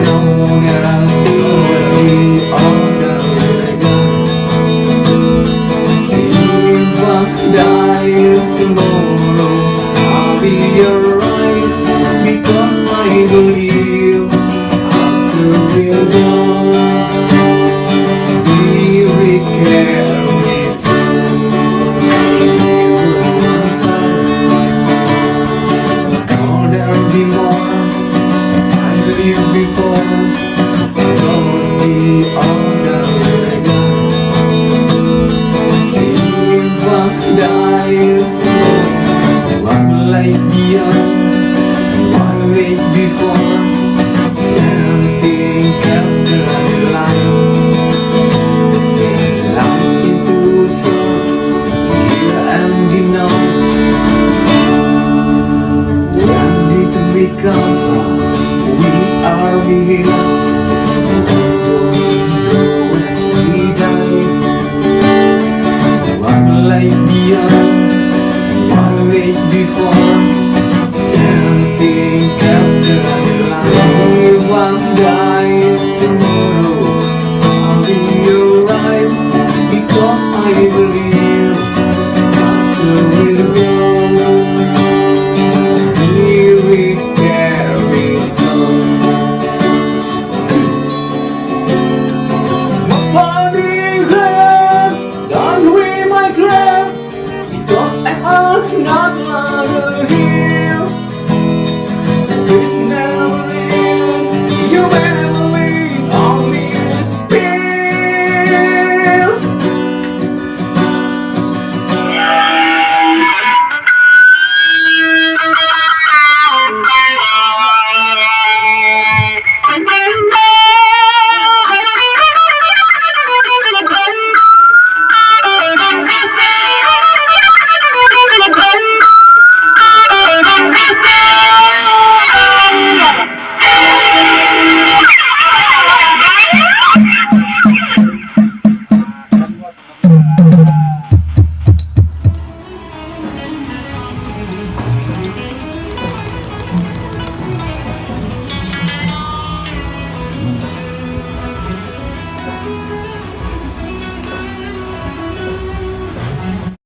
know that I'm still the other guy. If I die tomorrow, I'll be alright, because I believe after we're gone, Spirit carries soul. Will there be more? I lived before, those the other guy. If I die tomorrow, one life beyond, one race before, something after life. The same life into soul, here and now. One day to become, we are here.